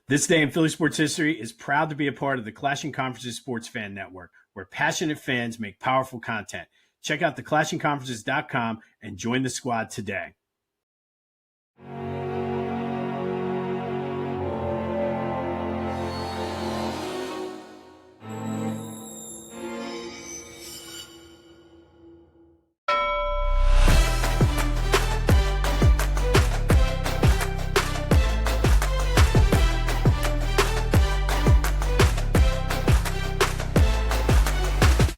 This day in Philly sports history is proud to be a part of the Clashing Conferences Sports Fan Network, where passionate fans make powerful content. Check out theclashingconferences.com and join the squad today.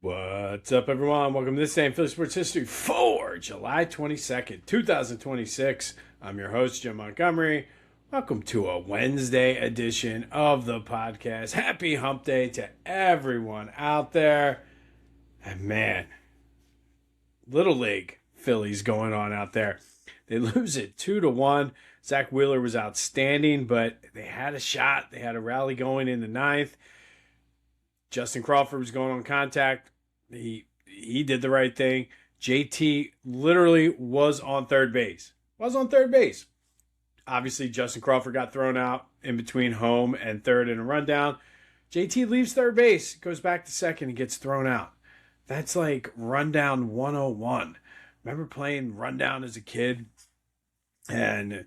What's up, everyone? Welcome to This Day in Philly Sports History for July 22nd, 2026. I'm your host, Jim Montgomery. Welcome to a Wednesday edition of the podcast. Happy hump day to everyone out there. And man, Little League Phillies going on out there. They lose it 2-1. Zach Wheeler was outstanding, but they had a shot. They had a rally going in the ninth. Justin Crawford was going on contact. He did the right thing. JT literally was on third base. Obviously, Justin Crawford got thrown out in between home and third in a rundown. JT leaves third base, goes back to second, and gets thrown out. That's like rundown 101. Remember playing rundown as a kid? And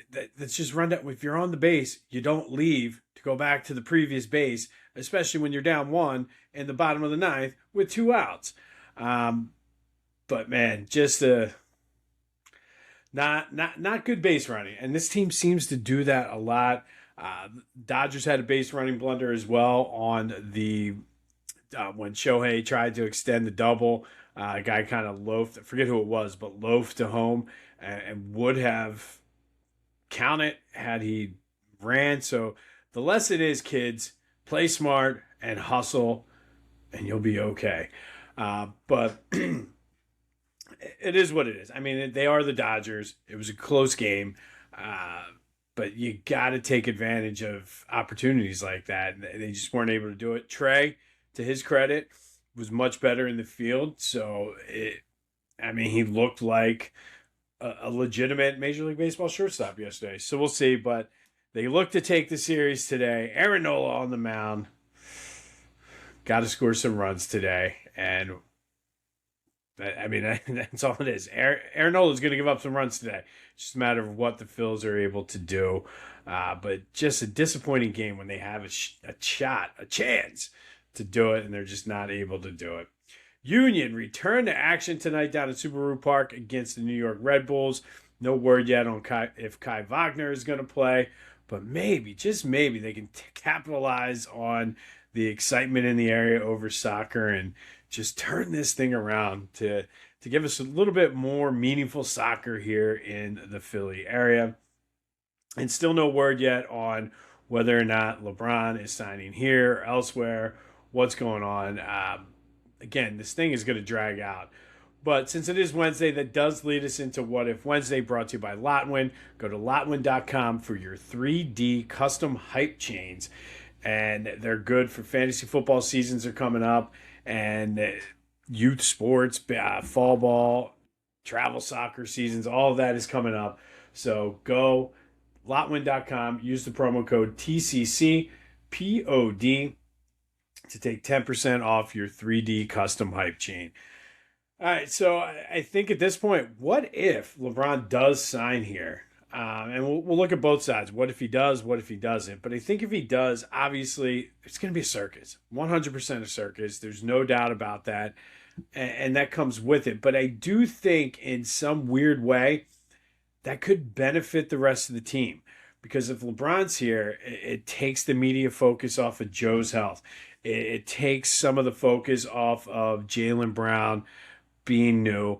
that's just rundown. If you're on the base, you don't leave to go back to the previous base, especially when you're down one in the bottom of the ninth with 2 outs. But man, just not good base running. And this team seems to do that a lot. Dodgers had a base running blunder as well on the when Shohei tried to extend the double. A guy kind of loafed, I forget who it was, but loafed to home and would have counted had he ran. So the lesson is, kids, play smart and hustle, and you'll be okay. But it is what it is. I mean, they are the Dodgers. It was a close game, but you got to take advantage of opportunities like that. They just weren't able to do it. Trey, to his credit, was much better in the field. So, he looked like a legitimate Major League Baseball shortstop yesterday. So we'll see, but they look to take the series today. Aaron Nola on the mound. Got to score some runs today. And, that's all it is. Aaron Nola is going to give up some runs today. It's just a matter of what the Phils are able to do. But just a disappointing game when they have a chance to do it, and they're just not able to do it. Union return to action tonight down at Subaru Park against the New York Red Bulls. No word yet on if Kai Wagner is going to play, but maybe, just maybe, they can capitalize on the excitement in the area over soccer and just turn this thing around to give us a little bit more meaningful soccer here in the Philly area. And still no word yet on whether or not LeBron is signing here or elsewhere, what's going on. Again, this thing is going to drag out. But since it is Wednesday, that does lead us into What If Wednesday, brought to you by Lotwin. Go to lotwin.com for your 3D custom hype chains. And they're good for fantasy football seasons are coming up. And youth sports, fall ball, travel soccer seasons, all of that is coming up. So go lotwin.com, use the promo code TCCPOD to take 10% off your 3D custom hype chain. All right, so I think at this point, what if LeBron does sign here? And we'll look at both sides. What if he does? What if he doesn't? But I think if he does, obviously, it's going to be a circus. 100% a circus. There's no doubt about that. And that comes with it. But I do think in some weird way, that could benefit the rest of the team. Because if LeBron's here, it takes the media focus off of Joe's health. It takes some of the focus off of Jaylen Brown being new,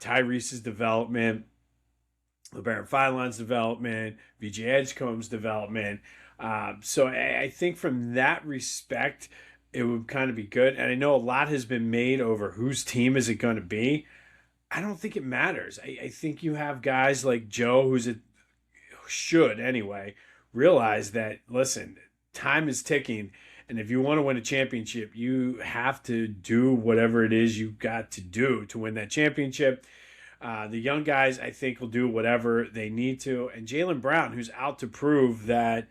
Tyrese's development, LeBaron Fineland's development, VJ Edgecombe's development. So I think from that respect, it would kind of be good. And I know a lot has been made over whose team is it going to be. I don't think it matters. I think you have guys like Joe, should anyway, realize that, listen, time is ticking. And if you want to win a championship, you have to do whatever it is you've got to do to win that championship. The young guys, I think, will do whatever they need to. And Jaylen Brown, who's out to prove that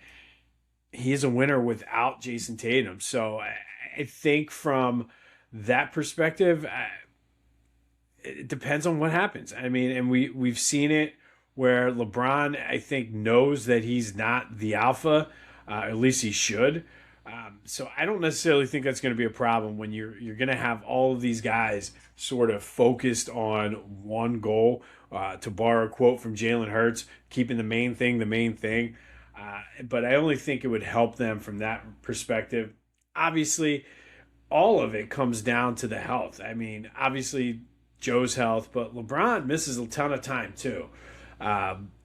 he is a winner without Jason Tatum. So I think from that perspective, it depends on what happens. I mean, and we've seen it where LeBron, I think, knows that he's not the alpha. At least he should. So I don't necessarily think that's going to be a problem when you're going to have all of these guys sort of focused on one goal. To borrow a quote from Jalen Hurts, keeping the main thing the main thing. But I only think it would help them from that perspective. Obviously, all of it comes down to the health. I mean, obviously Joe's health, but LeBron misses a ton of time too.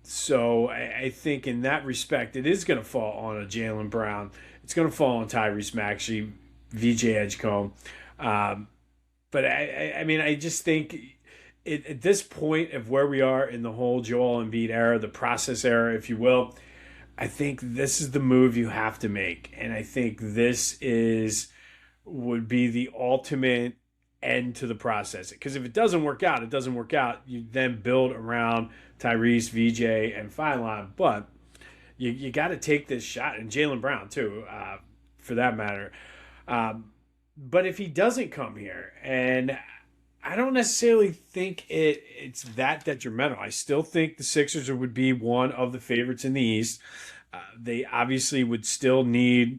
So I think in that respect, it is going to fall on a Jaylen Brown. It's going to fall on Tyrese Maxey, VJ Edgecombe. But I mean, I just think at this point of where we are in the whole Joel Embiid era, the process era, if you will, I think this is the move you have to make. And I think this would be the ultimate end to the process. Because if it doesn't work out, it doesn't work out. You then build around Tyrese, VJ, and Phylon. But you got to take this shot, and Jaylen Brown too, for that matter. But if he doesn't come here, and I don't necessarily think it's that detrimental. I still think the Sixers would be one of the favorites in the East. They obviously would still need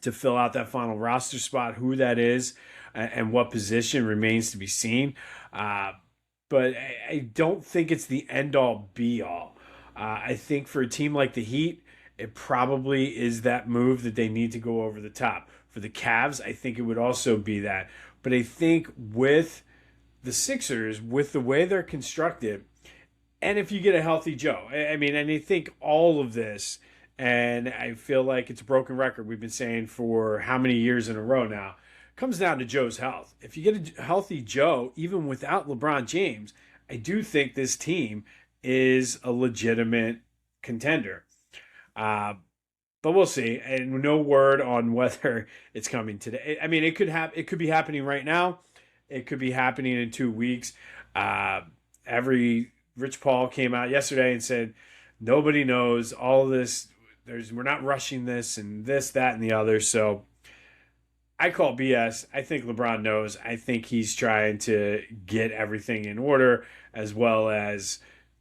to fill out that final roster spot. Who that is and what position remains to be seen. But I don't think it's the end-all, be-all. I think for a team like the Heat, it probably is that move that they need to go over the top. For the Cavs, I think it would also be that. But I think with the Sixers, with the way they're constructed, and if you get a healthy Joe, I mean, and I think all of this, and I feel like it's a broken record we've been saying for how many years in a row now, comes down to Joe's health. If you get a healthy Joe, even without LeBron James, I do think this team is a legitimate contender. But we'll see. And no word on whether it's coming today. I mean, it could be happening right now. It could be happening in 2 weeks. Rich Paul came out yesterday and said, nobody knows all this. We're not rushing this and this, that, and the other. So I call BS. I think LeBron knows. I think he's trying to get everything in order as well as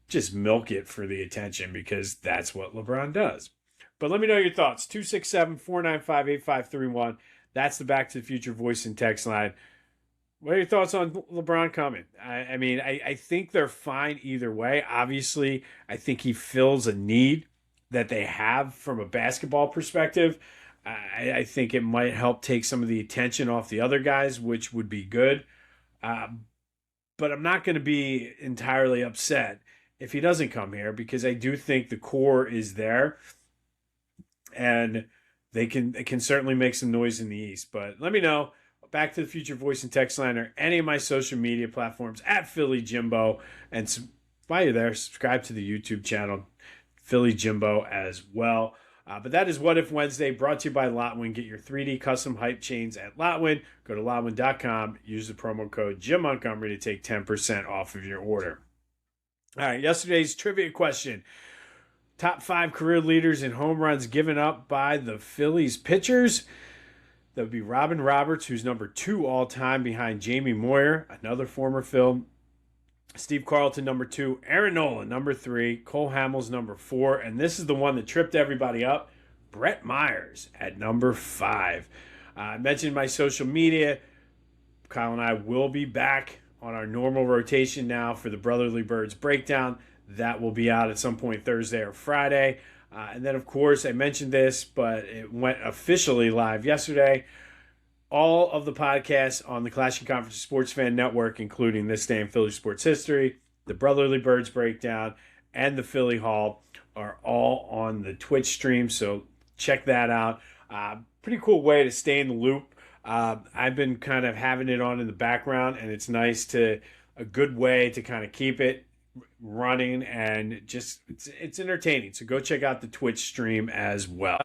just milk it for the attention because that's what LeBron does. But let me know your thoughts. 267-495-8531. That's the Back to the Future voice and text line. What are your thoughts on LeBron coming? I mean, I think they're fine either way. Obviously, I think he fills a need that they have from a basketball perspective. I think it might help take some of the attention off the other guys, which would be good. But I'm not going to be entirely upset if he doesn't come here because I do think the core is there. And they can certainly make some noise in the East. But let me know. Back to the Future voice and text line or any of my social media platforms at Philly Jimbo. And while you're there, subscribe to the YouTube channel, Philly Jimbo, as well. But that is What If Wednesday, brought to you by Lotwin. Get your 3D custom hype chains at Lotwin. Go to Lotwin.com. Use the promo code Jim Montgomery to take 10% off of your order. All right, yesterday's trivia question. Top 5 career leaders in home runs given up by the Phillies pitchers. That would be Robin Roberts, who's number 2 all-time behind Jamie Moyer, another former Phil. Steve Carlton, number 2. Aaron Nola, number 3. Cole Hamels, number 4. And this is the one that tripped everybody up. Brett Myers at number 5. I mentioned my social media. Kyle and I will be back on our normal rotation now for the Brotherly Birds breakdown. That will be out at some point Thursday or Friday. And then, of course, I mentioned this, but it went officially live yesterday. All of the podcasts on the Clashing Conference Sports Fan Network, including This Day in Philly Sports History, the Brotherly Birds Breakdown, and the Philly Hall, are all on the Twitch stream. So check that out. Pretty cool way to stay in the loop. I've been kind of having it on in the background, and it's a good way to kind of keep it running and just it's entertaining. So go check out the Twitch stream as well.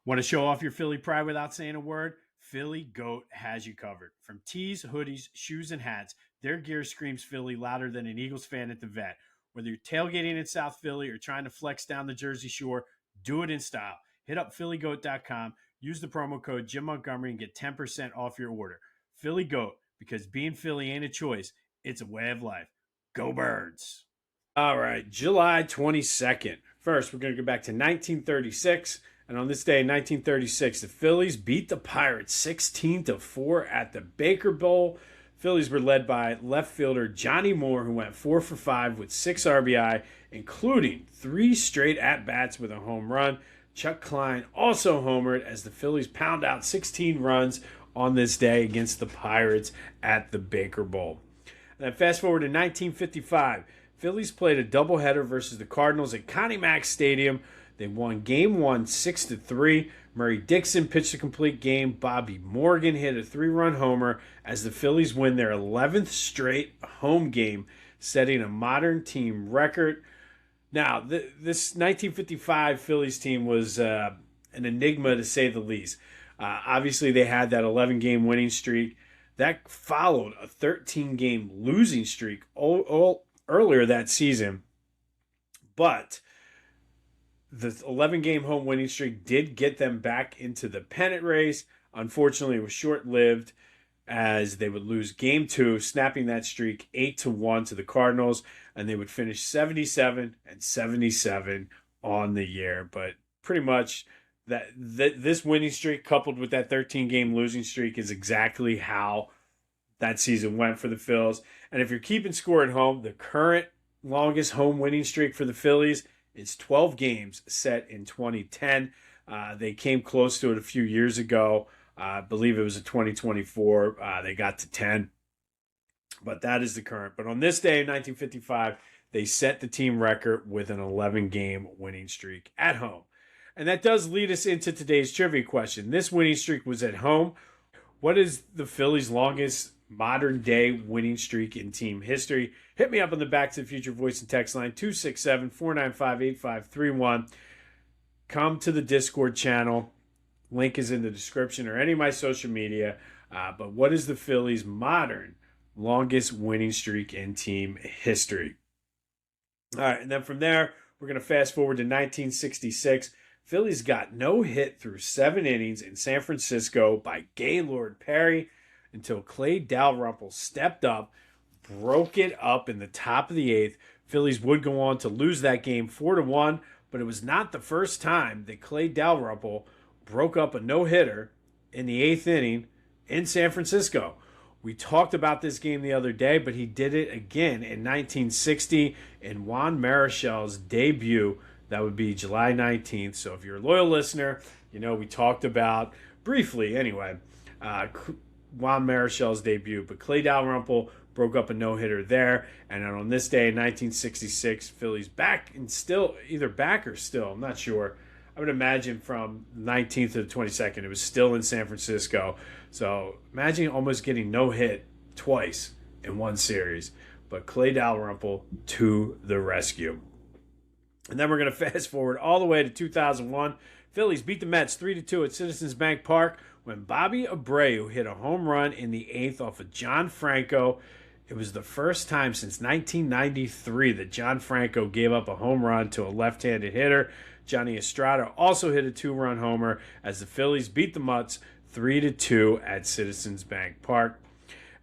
Want to show off your Philly pride without saying a word? Philly Goat has you covered. From tees, hoodies, shoes, and hats, Their gear screams Philly louder than an Eagles fan at the vet. Whether you're tailgating in South Philly or trying to flex down the Jersey Shore, do it in style. Hit up phillygoat.com, use the promo code Jim Montgomery, and get 10% off your order. Philly Goat, because being Philly ain't a choice, it's a way of life. Go Birds! All right, July 22nd. First, we're going to go back to 1936. And on this day in 1936, the Phillies beat the Pirates 16-4 at the Baker Bowl. Phillies were led by left fielder Johnny Moore, who went 4 for 5 with 6 RBI, including 3 straight at-bats with a home run. Chuck Klein also homered as the Phillies pound out 16 runs on this day against the Pirates at the Baker Bowl. And then fast forward to 1955. Phillies played a doubleheader versus the Cardinals at Connie Mack Stadium. They won Game 1 6-3. Murray Dixon pitched a complete game. Bobby Morgan hit a 3-run homer as the Phillies win their 11th straight home game, setting a modern team record. Now, this 1955 Phillies team was an enigma to say the least. Obviously, they had that 11-game winning streak. That followed a 13-game losing streak earlier that season. But the 11-game home winning streak did get them back into the pennant race. Unfortunately, it was short-lived as they would lose Game 2, snapping that streak 8-1 to the Cardinals, and they would finish 77-77 on the year. But pretty much this winning streak coupled with that 13-game losing streak is exactly how that season went for the Phils. And if you're keeping score at home, the current longest home winning streak for the Phillies is 12 games set in 2010. They came close to it a few years ago. I believe it was in 2024. They got to 10. But that is the current. But on this day in 1955, they set the team record with an 11-game winning streak at home. And that does lead us into today's trivia question. This winning streak was at home. What is the Phillies' longest modern-day winning streak in team history? Hit me up on the Back to the Future voice and text line 267-495-8531. Come to the Discord channel. Link is in the description or any of my social media. But what is the Phillies' modern longest winning streak in team history? All right, and then from there, we're going to fast forward to 1966. Phillies got no hit through 7 innings in San Francisco by Gaylord Perry until Clay Dalrymple stepped up, broke it up in the top of the 8th. Phillies would go on to lose that game 4-1, but it was not the first time that Clay Dalrymple broke up a no-hitter in the 8th inning in San Francisco. We talked about this game the other day, but he did it again in 1960 in Juan Marichal's debut. That would be July 19th. So if you're a loyal listener, you know we talked about, briefly anyway, Juan Marichal's debut. But Clay Dalrymple broke up a no-hitter there. And then on this day in 1966, Phillies back and still, either back or still, I'm not sure. I would imagine from the 19th to the 22nd, it was still in San Francisco. So imagine almost getting no hit twice in one series. But Clay Dalrymple to the rescue. And then we're going to fast forward all the way to 2001. Phillies beat the Mets 3-2 at Citizens Bank Park when Bobby Abreu hit a home run in the 8th off of John Franco. It was the first time since 1993 that John Franco gave up a home run to a left-handed hitter. Johnny Estrada also hit a 2-run homer as the Phillies beat the Mets 3-2 at Citizens Bank Park.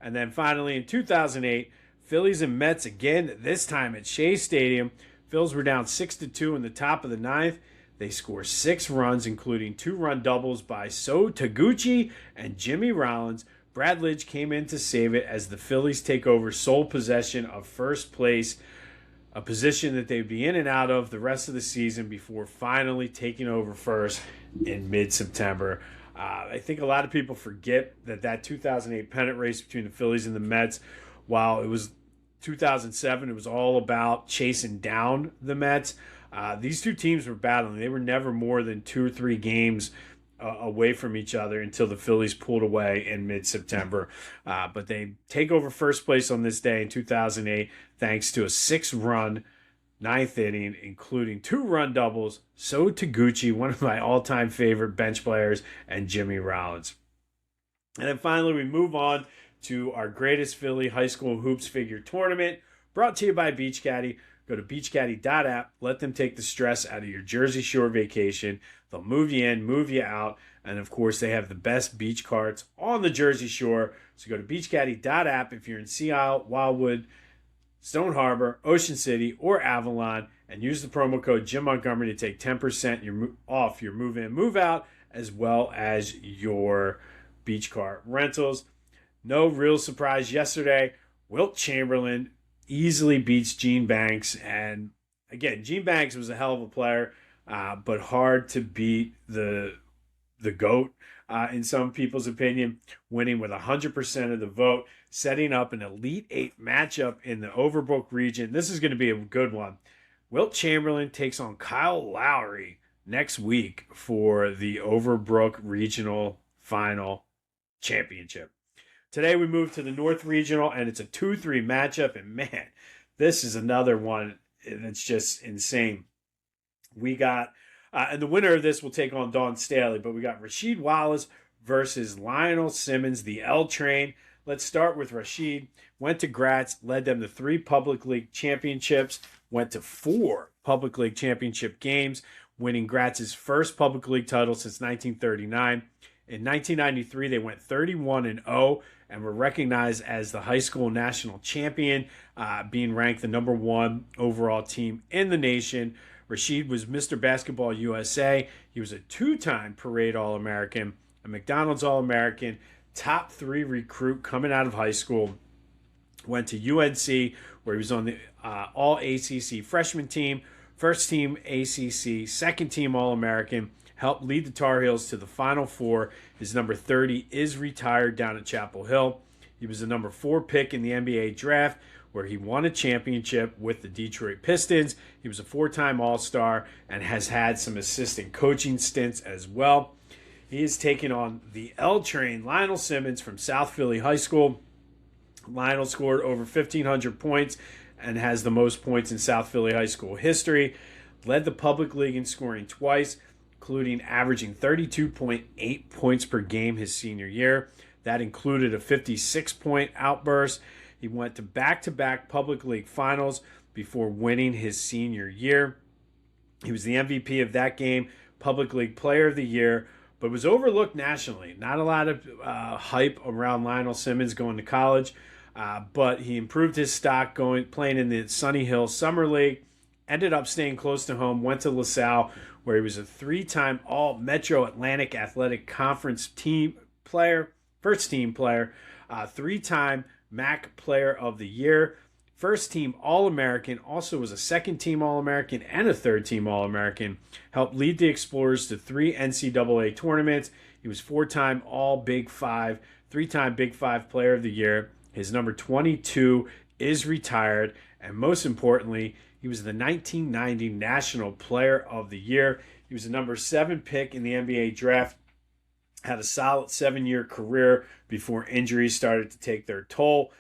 And then finally in 2008, Phillies and Mets again, this time at Shea Stadium. Phils were down 6-2 in the top of the 9th. They score 6 runs, including 2-run doubles by So Taguchi and Jimmy Rollins. Brad Lidge came in to save it as the Phillies take over sole possession of first place, a position that they'd be in and out of the rest of the season before finally taking over first in mid-September. I think a lot of people forget that 2008 pennant race between the Phillies and the Mets, while it was 2007, it was all about chasing down the Mets. These two teams were battling. They were never more than 2 or 3 games away from each other until the Phillies pulled away in mid-September. But they take over first place on this day in 2008 thanks to a 6-run 9th inning, including 2-run doubles. So Taguchi, one of my all-time favorite bench players, and Jimmy Rollins. And then finally, we move on to our greatest Philly high school hoops figure tournament, brought to you by Beach Caddy. Go to beachcaddy.app. Let them take the stress out of your Jersey Shore vacation. They'll move you in, move you out. And, of course, they have the best beach carts on the Jersey Shore. So go to beachcaddy.app if you're in Sea Isle, Wildwood, Stone Harbor, Ocean City, or Avalon, and use the promo code Jim Montgomery to take 10% off your move-in, move-out, as well as your beach cart rentals. No real surprise yesterday. Wilt Chamberlain easily beats Gene Banks. And again, Gene Banks was a hell of a player, but hard to beat the GOAT, in some people's opinion, winning with 100% of the vote, setting up an Elite Eight matchup in the Overbrook region. This is going to be a good one. Wilt Chamberlain takes on Kyle Lowry next week for the Overbrook Regional Final Championship. Today we move to the North Regional, and it's a 2-3 matchup, and man, this is another one that's just insane. We got, and the winner of this will take on Dawn Staley, but we got Rasheed Wallace versus Lionel Simmons, the L Train. Let's start with Rasheed. Went to Gratz, led them to 3 Public League championships, went to 4 Public League championship games, winning Gratz's first Public League title since 1939. In 1993, they went 31-0 and were recognized as the high school national champion, being ranked the number 1 overall team in the nation. Rasheed was Mr. Basketball USA. He was a 2-time Parade All-American, a McDonald's All-American, top 3 recruit coming out of high school. Went to UNC, where he was on the All-ACC freshman team, first team ACC, second team All-American, helped lead the Tar Heels to the Final Four. His number 30 is retired down at Chapel Hill. He was the number 4 pick in the NBA draft, where he won a championship with the Detroit Pistons. He was a 4-time All-Star and has had some assistant coaching stints as well. He is taking on the L Train, Lionel Simmons from South Philly High School. Lionel scored over 1,500 points and has the most points in South Philly High School history. Led the public league in scoring twice, including averaging 32.8 points per game his senior year. That included a 56-point outburst. He went to back-to-back public league finals before winning his senior year. He was the MVP of that game, public league player of the year, but was overlooked nationally. Not a lot of hype around Lionel Simmons going to college, but he improved his stock playing in the Sunny Hill Summer League, ended up staying close to home, went to LaSalle, where he was a 3-time All-Metro Atlantic Athletic Conference team player, first team player, 3-time MAC Player of the Year, first team All-American, also was a second team All-American and a third team All-American, helped lead the Explorers to 3 NCAA tournaments. He was 4-time All-Big Five, 3-time Big Five Player of the Year. His number 22 is retired, and most importantly, he was the 1990 National Player of the Year. He was the number 7 pick in the NBA draft, had a solid 7-year career before injuries started to take their toll.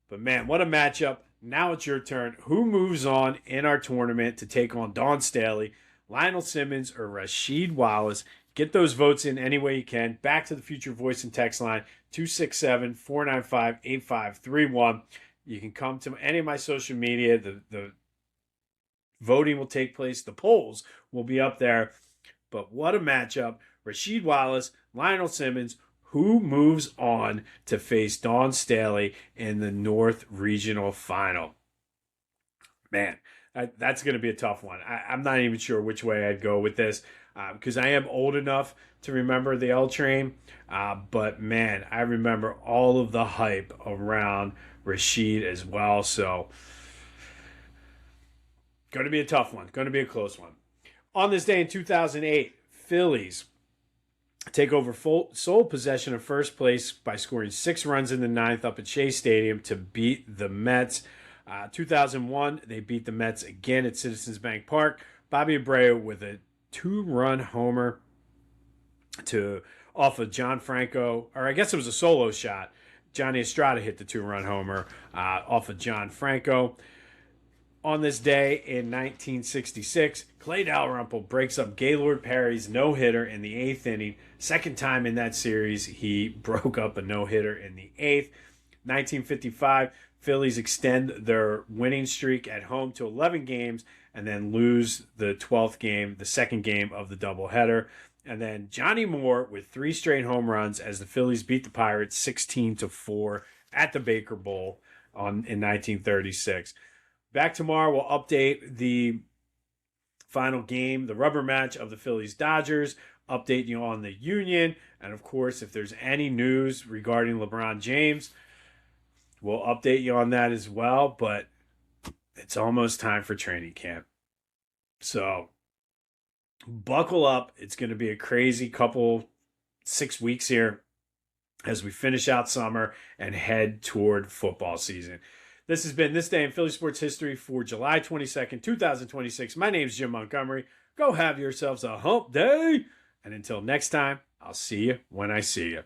But man, what a matchup. Now it's your turn. Who moves on in our tournament to take on Dawn Staley, Lionel Simmons, or Rasheed Wallace? Get those votes in any way you can. Back to the Future Voice and Text line, 267-495-8531. You can come to any of my social media. The voting will take place. The polls will be up there. But what a matchup. Rasheed Wallace, Lionel Simmons. Who moves on to face Dawn Staley in the North Regional Final? Man, that's going to be a tough one. I'm not even sure which way I'd go with this because I am old enough to remember the L Train. But man, I remember all of the hype around Rasheed as well. So, going to be a tough one. Going to be a close one. On this day in 2008, Phillies take over sole possession of first place by scoring 6 runs in the 9th up at Shea Stadium to beat the Mets. 2001, they beat the Mets again at Citizens Bank Park. Bobby Abreu with a 2-run homer off of John Franco, or I guess it was a solo shot. Johnny Estrada hit the 2-run homer off of John Franco. On this day in 1966, Clay Dalrymple breaks up Gaylord Perry's no-hitter in the 8th inning. Second time in that series, he broke up a no-hitter in the 8th. 1955, Phillies extend their winning streak at home to 11 games and then lose the 12th game, the second game of the doubleheader. And then Johnny Moore with 3 straight home runs as the Phillies beat the Pirates 16-4 at the Baker Bowl in 1936. Back tomorrow, we'll update the final game, the rubber match of the Phillies-Dodgers, update you on the Union, and of course, if there's any news regarding LeBron James, we'll update you on that as well. But it's almost time for training camp. So buckle up. It's going to be a crazy 6 weeks here as we finish out summer and head toward football season. This has been This Day in Philly Sports History for July 22nd, 2026. My name's Jim Montgomery. Go have yourselves a hump day. And until next time, I'll see you when I see you.